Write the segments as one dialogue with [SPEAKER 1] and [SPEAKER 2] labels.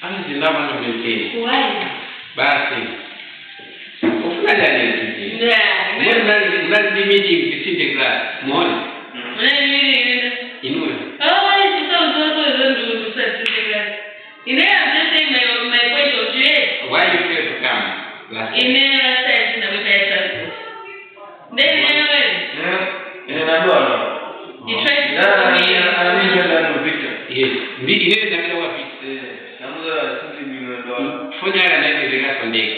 [SPEAKER 1] Anzi ndama maintain.
[SPEAKER 2] Why?
[SPEAKER 1] Basi. Ukulaja ni kitu. Yeah. Mwana meeting kisinde class. Muone.
[SPEAKER 2] Mwana meeting
[SPEAKER 1] inue.
[SPEAKER 2] Oh, it's so do certificate class. In there I'm just saying my point of view.
[SPEAKER 1] Why you fail to come? Last
[SPEAKER 2] in there said na wewe transport. Then you try to
[SPEAKER 1] yes. Ini ndio wapi?
[SPEAKER 3] Namuza sisi ndio
[SPEAKER 1] Fonya na ndio zile kondeki.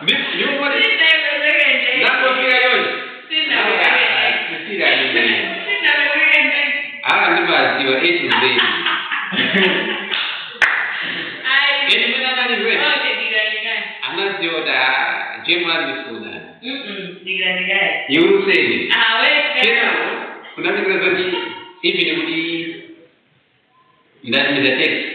[SPEAKER 1] Ni yuko ni napo kila yote. Sina ndio. Ndio basi wa eti zaidi. Ai, ni mwana nani wewe?
[SPEAKER 2] Okay, digani.
[SPEAKER 1] Anazio da German school.
[SPEAKER 2] Digani.
[SPEAKER 1] You say.
[SPEAKER 2] Wewe
[SPEAKER 1] kuna mikrazani hivi ni kudi ndani ya text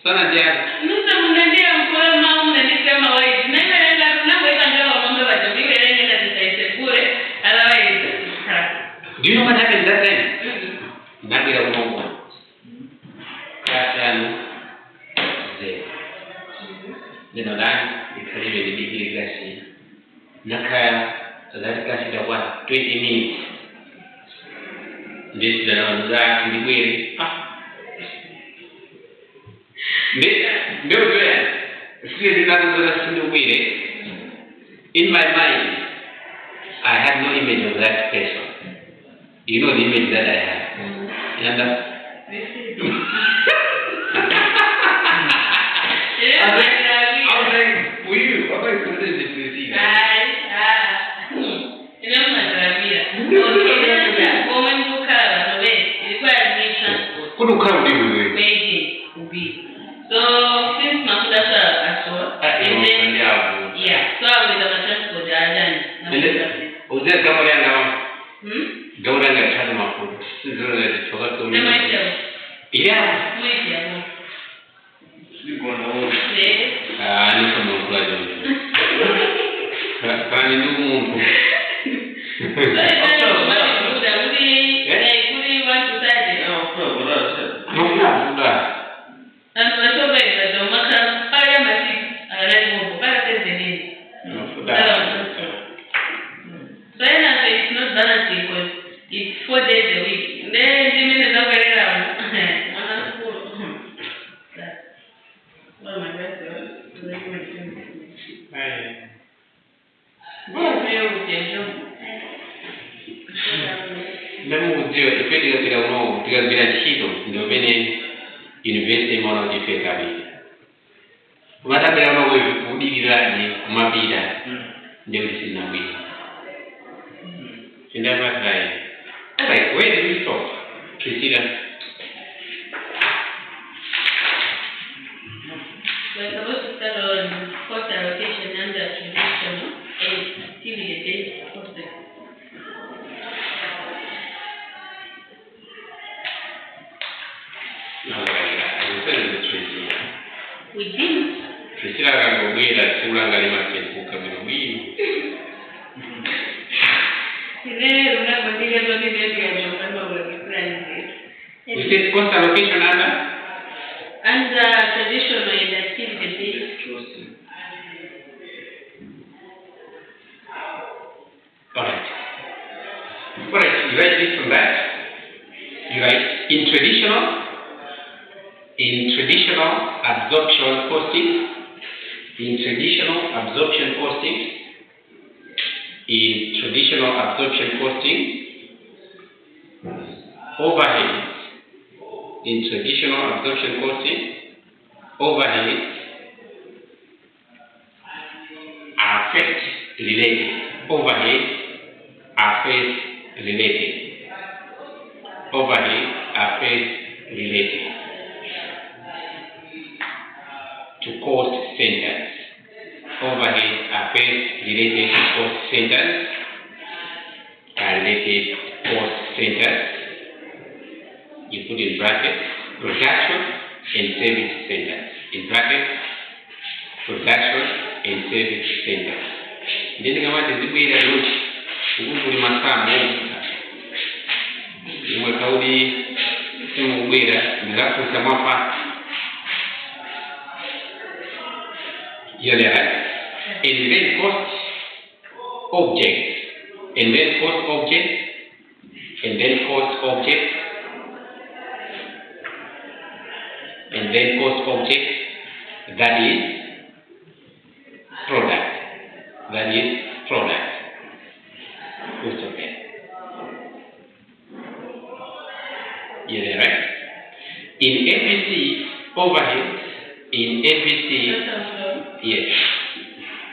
[SPEAKER 1] sana jana
[SPEAKER 2] nusa mnandia mkoa mama mnanisema wewe naenda tunaweka ndio mambo ya jamii nenda tutaisebure otherwise
[SPEAKER 1] do you know what happened that time ndani ya Mungu katano ze neno ndani ikaribu ni bigili glasi nakaya sadaka shida kwa 20 minutes this the Ndigwiri. In my mind, I had no image of that person. You know the image that I had. You understand? I was like, for you, what am I supposed to do? Kudu kama ndivyo wewe.
[SPEAKER 2] So since Mafuta as well. Yeah. So I will have a transport ajani.
[SPEAKER 1] Uze kama ya na. Gaura ya tatu Mafuta. Sizoro ya choka tu. Yeah.
[SPEAKER 3] Siko na
[SPEAKER 1] ni kama kwa nini. Kani ndugu Mungu.
[SPEAKER 2] It's 4 days a week. Then the minutes are very around. Well, my best
[SPEAKER 1] Ndio difetti che uno ti bilancito, ndio bene university mono difetti abi. Mata bela uno udirani kumabida. Ndio sinawi. Never try. Like, where did we stop? Priscilla.
[SPEAKER 2] We're supposed to start on course allocation under traditional and activity-based courses.
[SPEAKER 1] No, I was telling the Priscilla.
[SPEAKER 2] We didn't.
[SPEAKER 1] Priscilla can go away that Sulanga Limakin who come in a wheel. You said course allocation
[SPEAKER 2] under traditional and activity-based courses.
[SPEAKER 1] Alright, you write this from that. You write in traditional absorption posting, in traditional absorption posting, in traditional absorption posting, overheads, in traditional absorption posting, overheads are phase related. Overheads are phase related. Overheads are phase related to cost centers. Overheads are phase related to cost centers. Are related to cost centers. You put in brackets production and service centers. In brackets production and service centers. Then kama tizibwira yote ukuli masaa mengi. Ni kauli Mubira, Miracle Samafa. You're right. And then cost object. And then cost object. And then cost object. And then cost object. That is product. That is product. Cost object. You're right. In ABC overhead, in ABC, yes.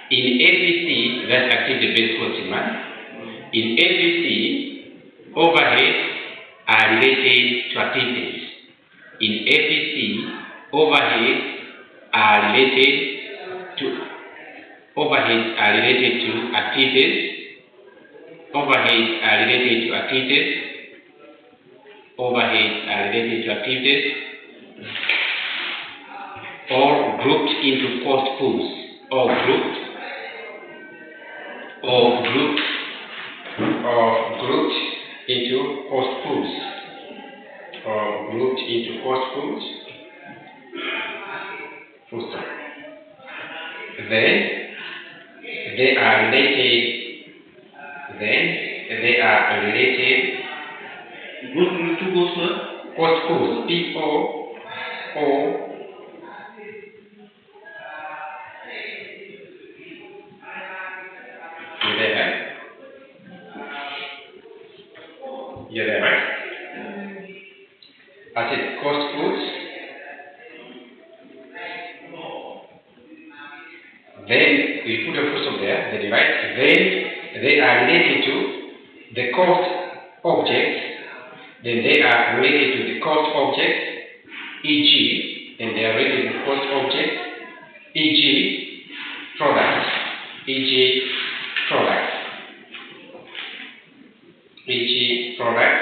[SPEAKER 1] In ABC, that's activity-based cost demand. In ABC, overheads are related to activities. In ABC, overheads are related to activities. Overheads are related to activities. Overheads are related to activities. Or grouped into cost pools. Or grouped into cost pools. Or grouped into cost pools. Full stop. Then they are related.
[SPEAKER 3] Group to go, sir?
[SPEAKER 1] Cost pools. P-O-O. You there, right? You're there, right? I said cost pools. Then we put a full stop there, then right? Then they are related to the cost object. Then they are related to the cost object, e.g., and they are related to the cost object, e.g., product, e.g., product, e.g., product.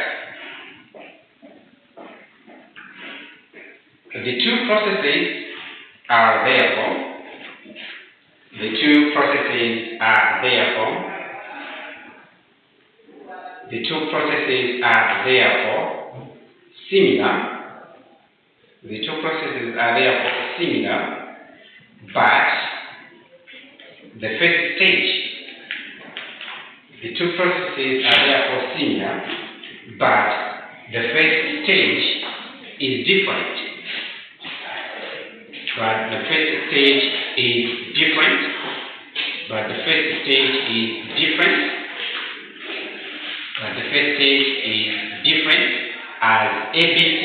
[SPEAKER 1] The two processes are therefore similar. But the first stage is different. But the first stage is different as ABC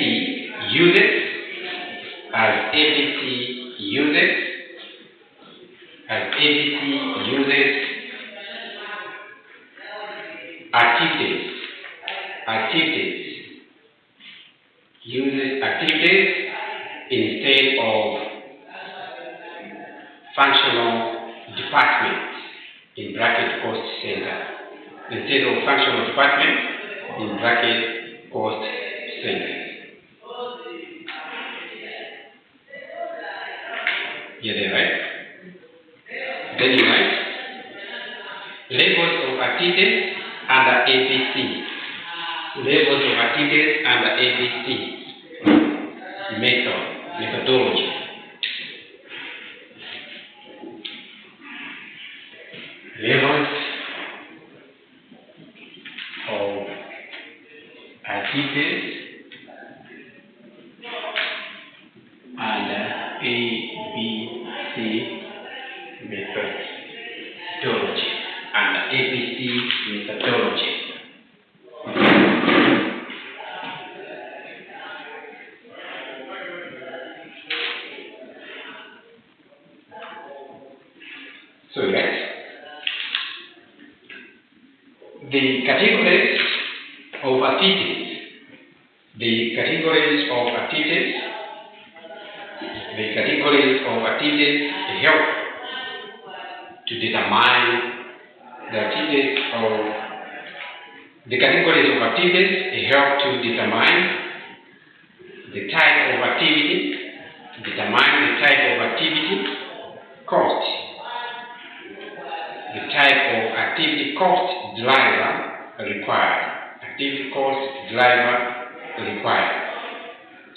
[SPEAKER 1] uses activities instead of functional department in bracket cost center. Yeah, right? Then you write labels of activities under ABC. Methodology. Labels of activities under ABC methodology. So next, the categories of activities. The categories help to determine the activities of the categories of activities help to determine the type of activity, cost, the type of activity cost driver required,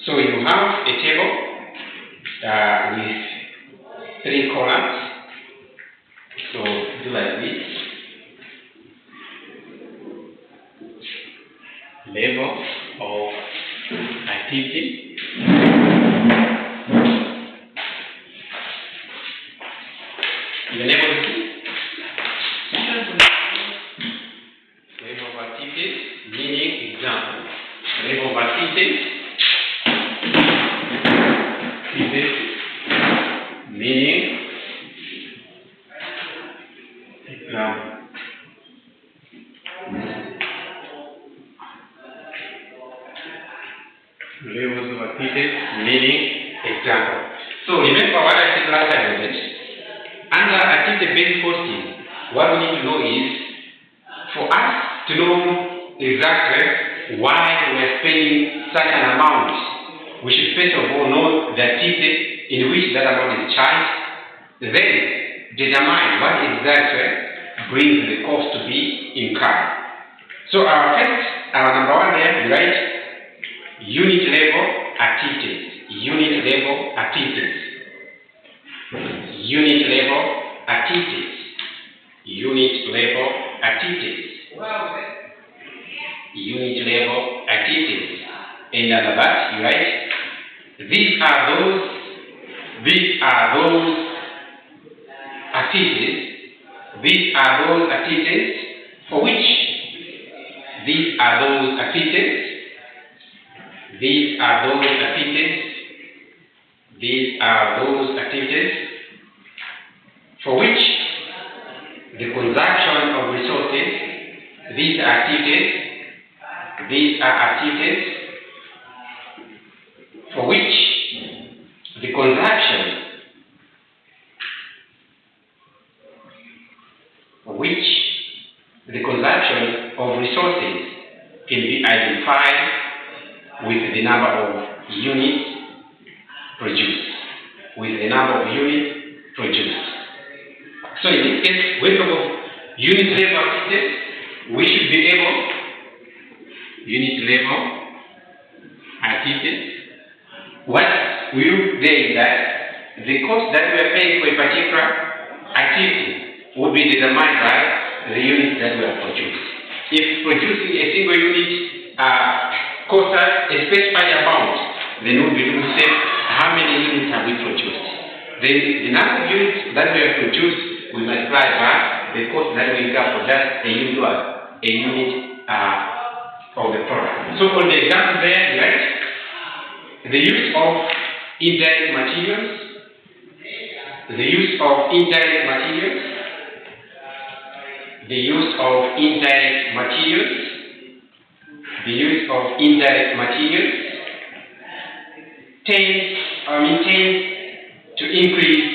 [SPEAKER 1] So you have a table with 3 columns. So do like this. Level of activity. The level of activities, meaning example. Level of activities, meaning example. Levels of activities, meaning example. So remember what I said last time on this. Under activity-based costing, what we need to know is, for us to know exactly why we are spending such an amount, we should first of all know the activity in which that amount is charged, then determine what exactly brings the cost to be incurred. So our number one there, you write unit level activities. Unit level activities. Unit level activities. Unit level activities. Unit level activities. And under that, you write these are those activities. These are those activities for which these are those activities. These are those activities. These are those activities for which the consumption of resources. These are activities. These are activities for which the consumption of resources can be identified with the number of units produced. With the number of units produced. So in this case, when we talk of unit level activities, we should be able unit level activities. What we do there is that the cost that we are paying for a particular activity will be determined by the units that we have produced. If producing a single unit costs us a specified amount, then we'll be able to say how many units have we produced. Then the number of units that we have produced we multiply by the cost that we incur for just a unit of the product. So on the example there, right, the use of indirect materials, the use of indirect materials, the use of indirect materials, the use of indirect materials tends to increase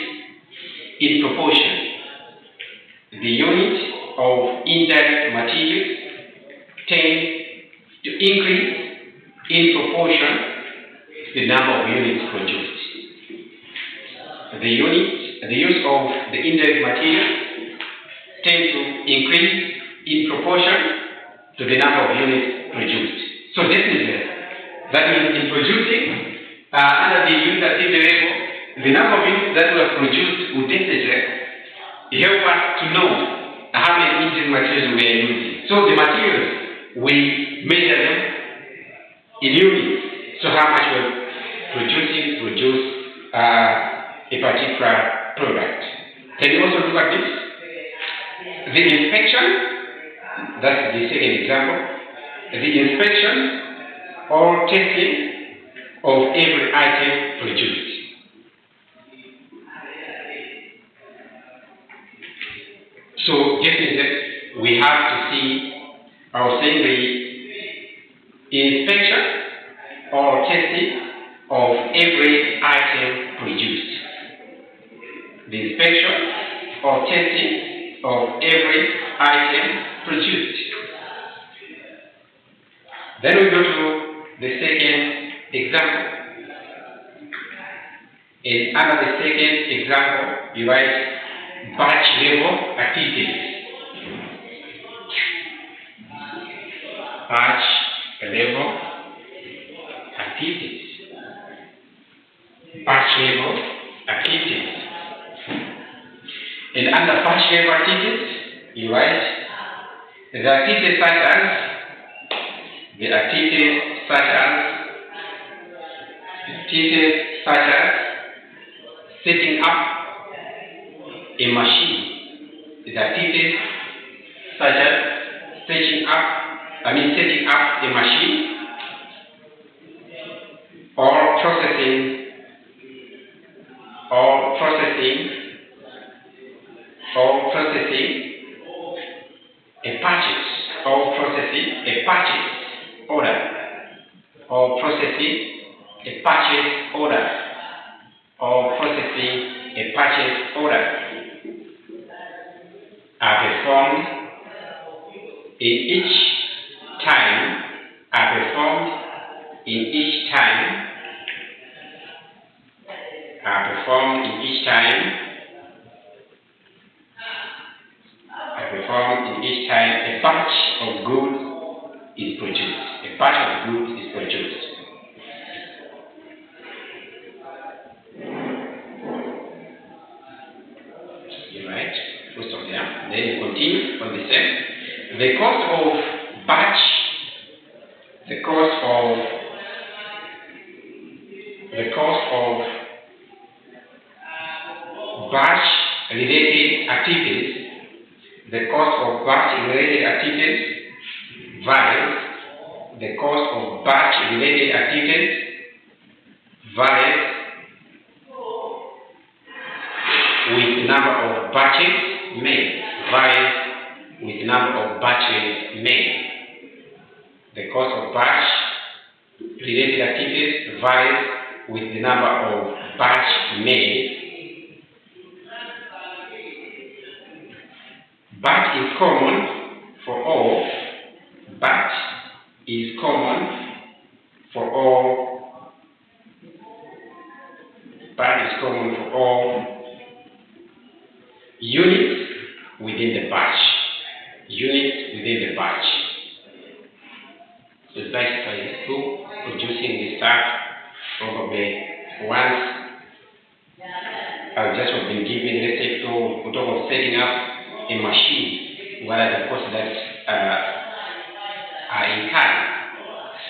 [SPEAKER 1] in proportion. The unit of indirect materials tends to increase in proportion to the number of units produced. The use of the indirect materials tends to increase in proportion to the number of units produced. So definitely, that means in producing, under the unit activity level, the number of units that were produced would definitely help us to know how many indirect materials we are using. So the materials, we measure them in units. So how much we're produce a particular product. Can you also look at this? The inspection, that's the second example. The inspection or testing of every item produced. So definitely we have to see, I was saying, the inspection or testing of every item produced. The inspection or testing of every item produced. Then we go to the second example. And under the second example, you write batch level activities. Batch level activities. batch level activities. And under batch level activities, you write the activities such as setting up a machine. The activities such as setting up a machine or processing a purchase order or processing a purchase order are performed in each time a batch of goods is produced. You write most of them. Then you continue on the same. The cost of batch related activities. The cost of batch related activities varies. The cost of batch related activities varies with number of batches made. The cost of batch related activities varies with the number of batch made. Batch is common for all. Units within the batch. So basically, through producing the stuff, probably once I've just been given, let's say, to talk of setting up a machine, what are the costs that are incurred.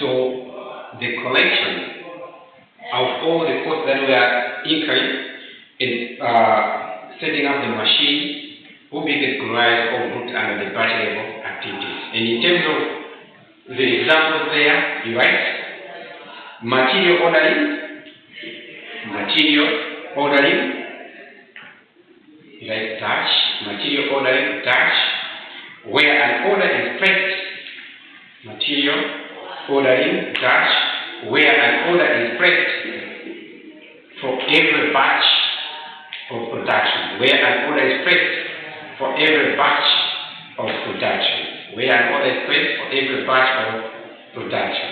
[SPEAKER 1] So the collection of all the costs that we are incurring in setting up the machine will be categorized or grouped under the batch level activities. And in terms of the examples there, you write material ordering, you write dash, material ordering dash, where an order is placed. Material ordering dash, where an order is placed for every batch of production. Where an order is placed for every batch of production. Where an order is placed for every batch of production.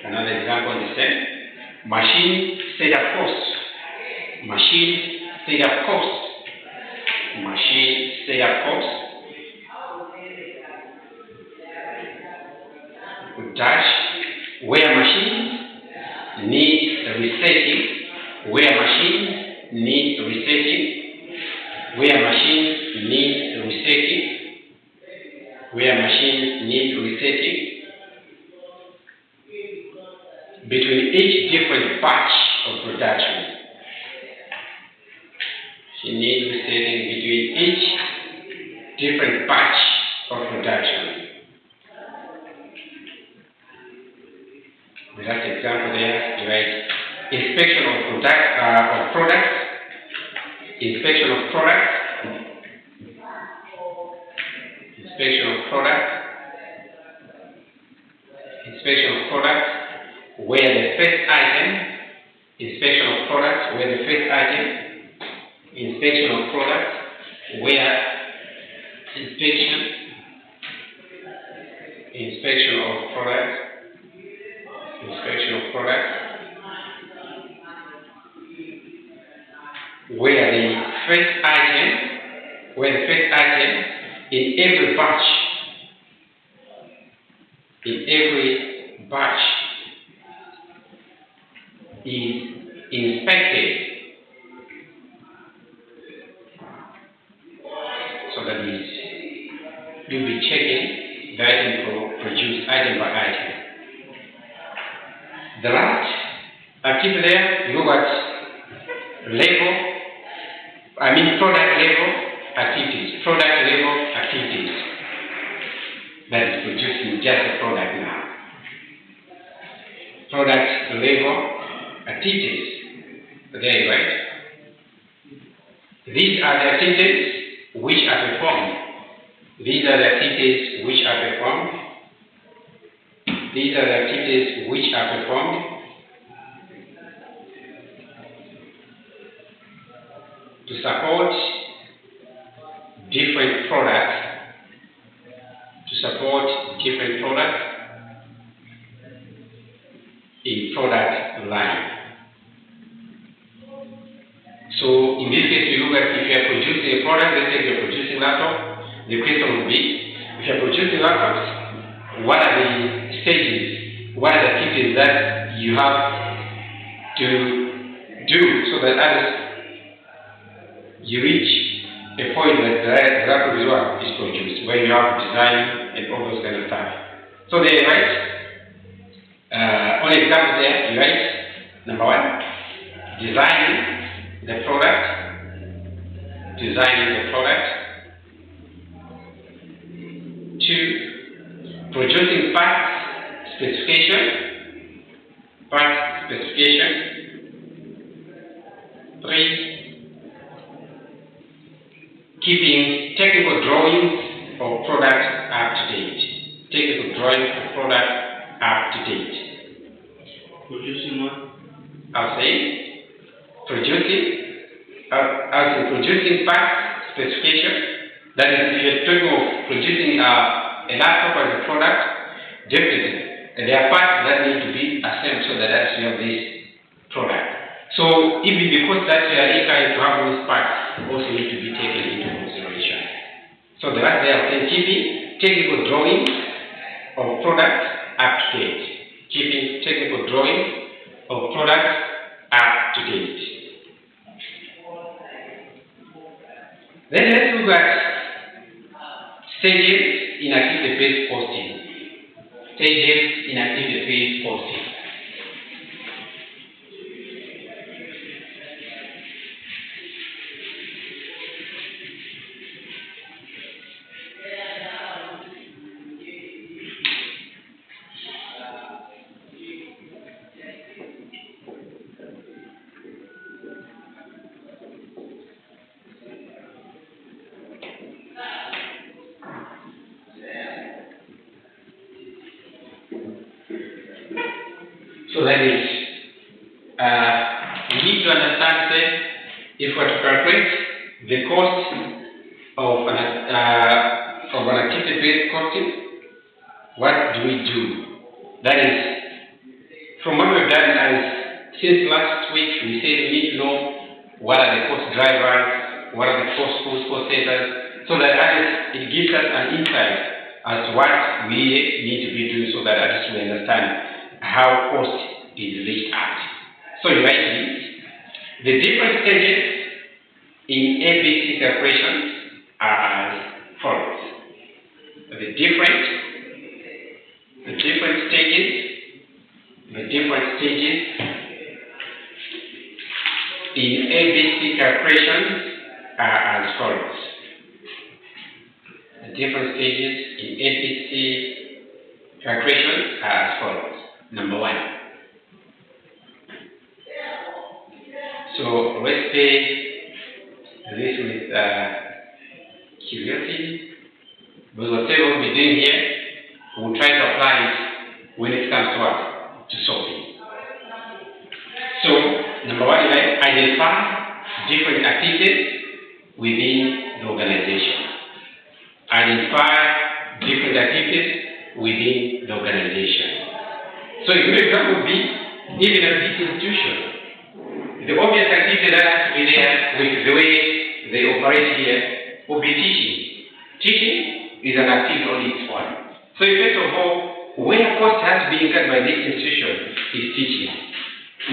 [SPEAKER 1] Another example is the same. Machine setup cost. Dash, where machines need resetting. Where machines need resetting between each different batch of production. She needs resetting between each different batch of production. The last example there, you write inspection of products. Inspection of products, where the first item, inspection of products where the first item where the first item in every batch is inspected. So that is, you'll be checking the item produced item by item. The last activity there, you look at product level activities. Product level activities. That is producing just a product now. Product level activities. Okay, right? These are the activities which are performed. These are the activities which are performed. These are the activities which are performed to support different products, in product line. So in this case, you look at if you are producing a product, let's say you're producing laptop, the question would be, if you're producing laptops, what are the stages, what are the activities that you have to do so that you reach a point that the laptop is produced, where you have design and all those kind of stuff. So they write, on example there, you write, number one, designing the product. 2, producing parts specification. 3, keeping technical drawings of product up to date.
[SPEAKER 3] Producing what?
[SPEAKER 1] I'll say producing parts specification. That is, if you're talking of producing a laptop as a product, definitely there are parts that need to be assembled so that you have this product. So even because that you are trying to have those parts also need to be taken into consideration. So the last day of keeping technical drawings of products up to date. Then let's look at stages in activity-based costing. So that is, we need to understand that if we are to calculate the cost of an activity-based costing, what do we do? That is, from what we've done since last week, we said we need to know what are the cost drivers, what are the cost centers, so that it gives us an insight as to what we need to be doing so that we understand how cost is reached at. So you write this. The different stages in ABC calculations are as follows. The different stages in ABC calculations are as follows. The different stages in ABC calculations are as follows. Number 1. So let's say this with curiosity, because whatever we'll be doing here, we'll try to apply it when it comes to us, to solving. So, number 1 is identify different activities within the organization. Identify different activities within the organization. So a good example would be, even at this institution, the obvious activity that has to be there with the way they operate here will be teaching. Teaching is an activity on its own. So first of all, where cost has to be incurred by this institution is teaching.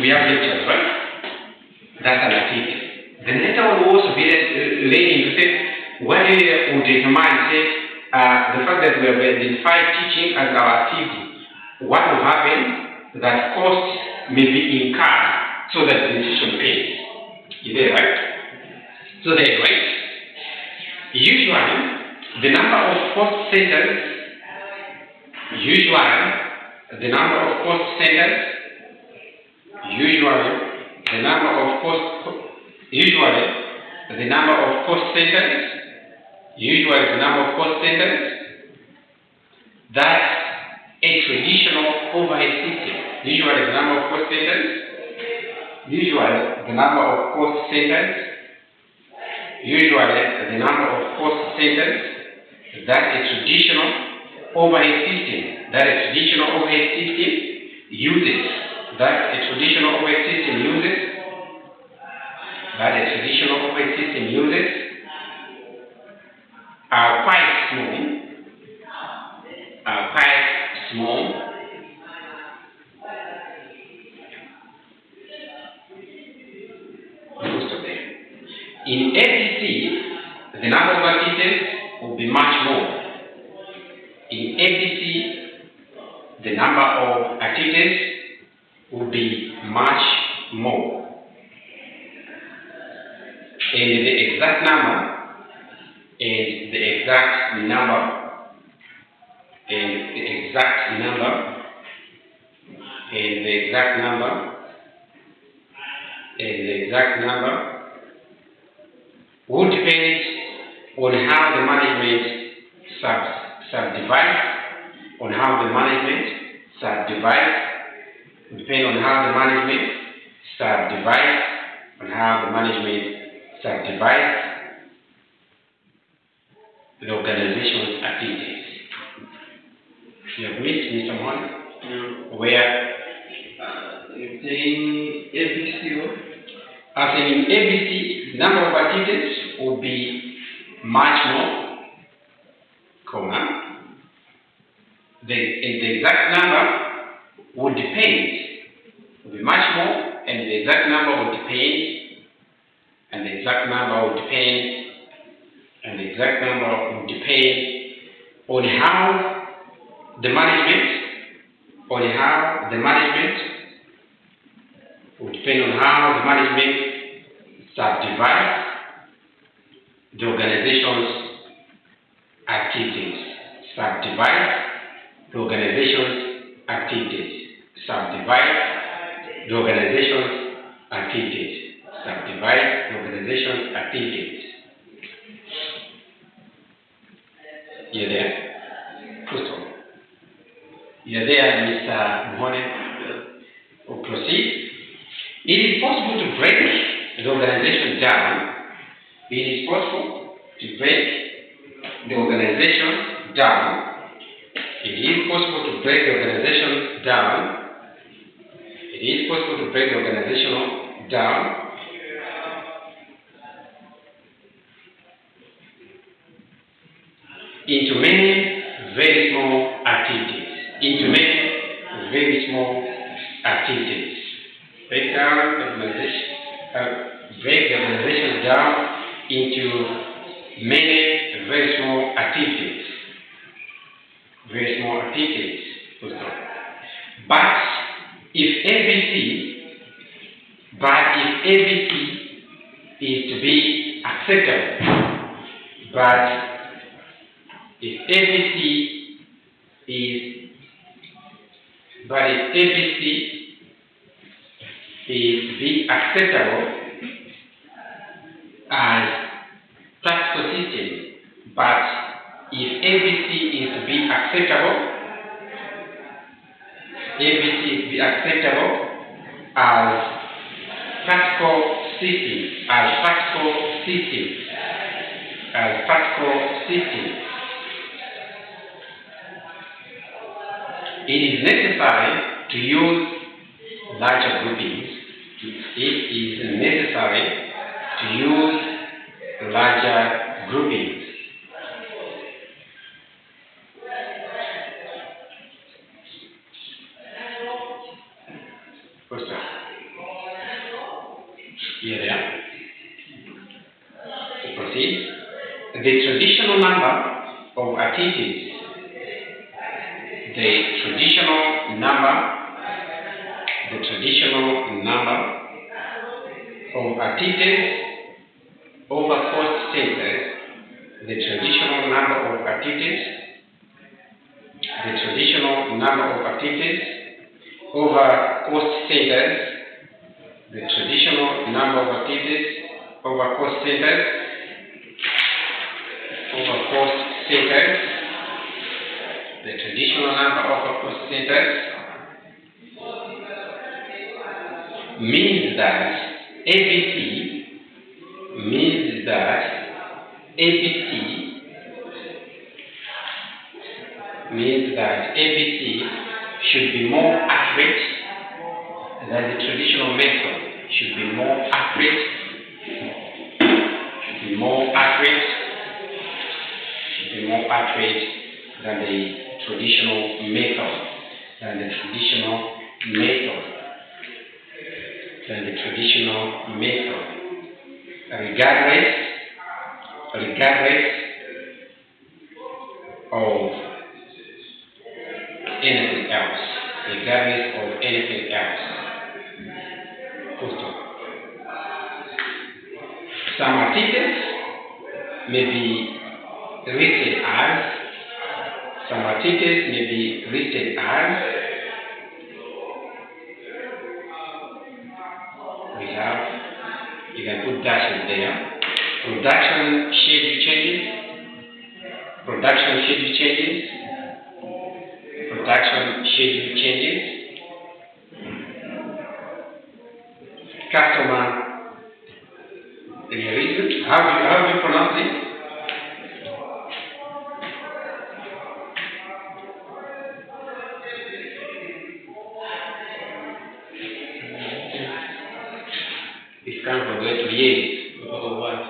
[SPEAKER 1] We have lectures, right? That's an activity. The later one will also be learning to say what area will determine, say, the fact that we have identified teaching as our activity. What will happen that cost may be incurred so that the institution pays. Is that right? So that's right. Usually, the number of cost centers, the number of cost centers that a traditional overhead system. Usually the number of cost centers that a traditional overhead system uses are quite small. Most of them. In FDC, the number of activities will be much more. In FDC, the number of activities will be much more. And the exact number would depend on how the management subdivides, the organization's activities. You have missed Mr. Mohan? Where?
[SPEAKER 3] In ABC,
[SPEAKER 1] as in ABC, number of activities will be much more, the exact number would depend, will be much more, and the exact number would depend, and the exact number would depend, and the exact number would depend on how the management subdivides the organization's activities. You're there? Crystal. You're there, Mr. Mohone? We'll proceed. It is possible to break the organization down. It is possible to break the organization down into many very small activities. Break the organization down into many very small activities. But if ABC is to be acceptable, as practical system, but if ABC is to be acceptable as practical system, it is necessary to use larger groupings. It is necessary to use larger groupings. the traditional number of activities, the traditional number of activities over cost centers, the traditional number of activities over cost centers, the traditional number of activities over cost centers, the traditional number over cost centers means that ABC should be more accurate than the traditional method. Should be more accurate than the traditional method. Regardless of anything else. Some activities may be listed as. You can put dashes there. Production schedule changes. Customer reason. How do you pronounce it? It comes from the word liaise. Or what?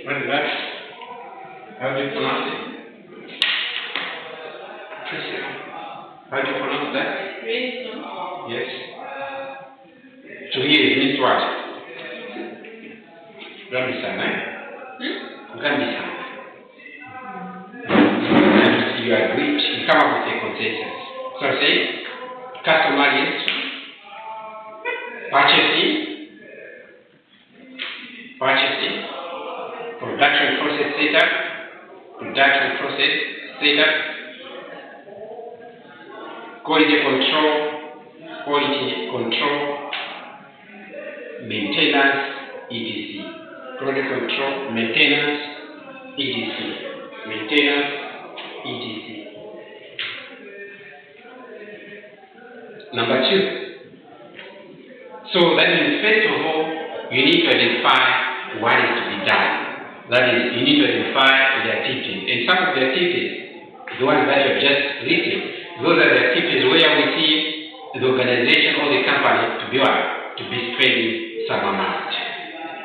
[SPEAKER 1] What is that? How do you pronounce it? How do you pronounce that? Yes. To liaise means what? Gambisan, Gambisan. You agree, you come up with a consensus. So say, customer list, purchasing, production process setup, quality control, maintenance, etc. Quality control, maintenance, etc. Number 2. So that means first of all, you need to identify what is to be done. That is, you need to identify the activities. And some of the activities, the ones that you have just listed, those are the activities where we see the organization or the company to be spending some amount.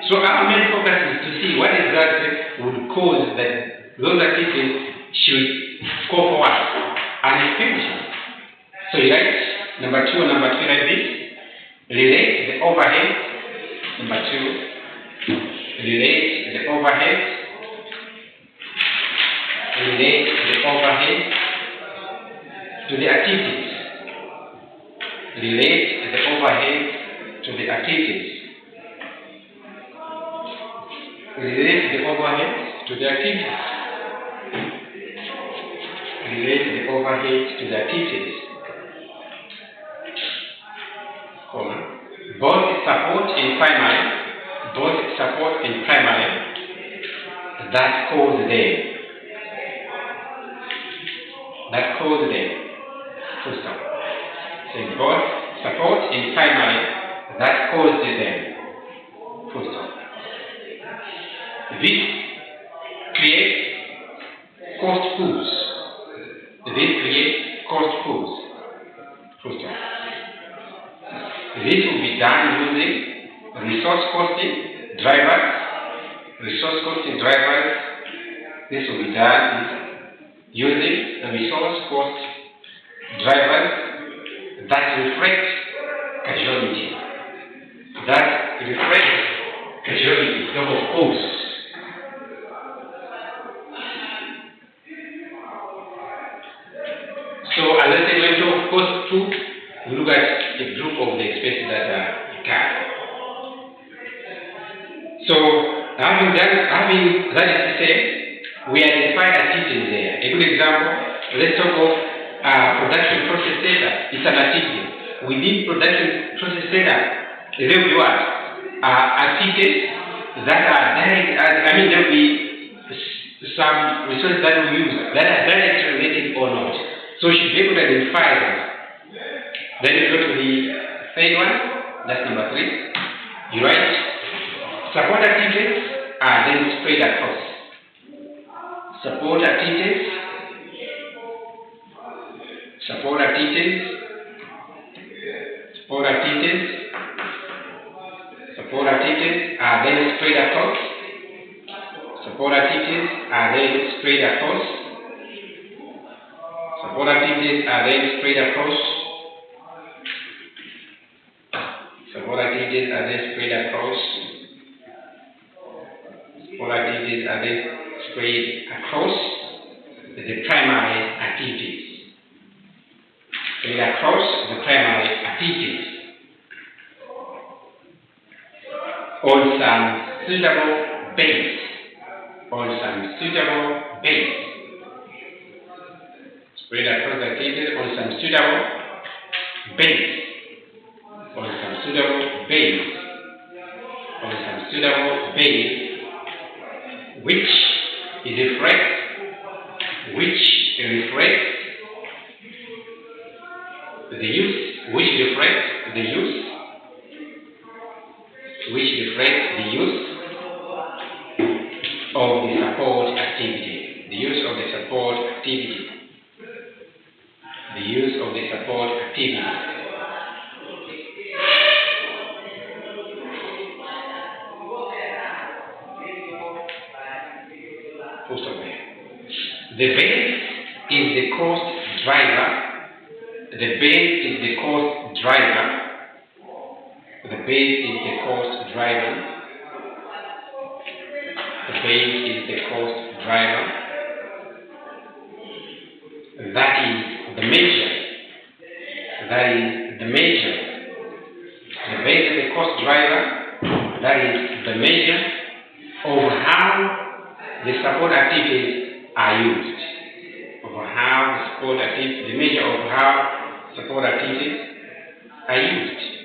[SPEAKER 1] So our main focus is to see what exactly would cause that those activities should go for what? An expenditure. So you write number 2 and number 3 like this. Relate the overhead. Number 2. Relate the overhead to the activities. Relate the overhead to the activities. Relate the overhead to the activities. Both support and primary that cause them. Full stop. So both support and primary that cause them. Full stop. This creates cost pools. Full stop. This will be done using resource costing drivers. This will be done using the resource cost drivers that reflect Having that is to say, we identified activities there. A good example, let's talk of production process setup. It's an activity. We did production process setup. There will be what? Activities that are direct, there will be some resources that we use that are directly related or not. So we should be able to identify them. Then you go to the third one, that's number 3. You write, support activities are then spread across. Support activities are then spread across. Support activities are then spread across. Support activities are then spread across. Support activities are then spread across. Support activities are then spread across the primary activities. Spread across the primary activities on some suitable base. On some suitable base. Spread across the activities on some suitable base. On some suitable base. On some suitable base, which reflects the use, which reflects the use of the support activity. The use of the support activity. The use of the support activity. The base is the cost driver. The base is the cost driver. The base is the cost driver. The base is the cost driver. That is the measure. That is the measure. The base is the cost driver. That is the measure of how the support activities are used. The measure of how support activities are used.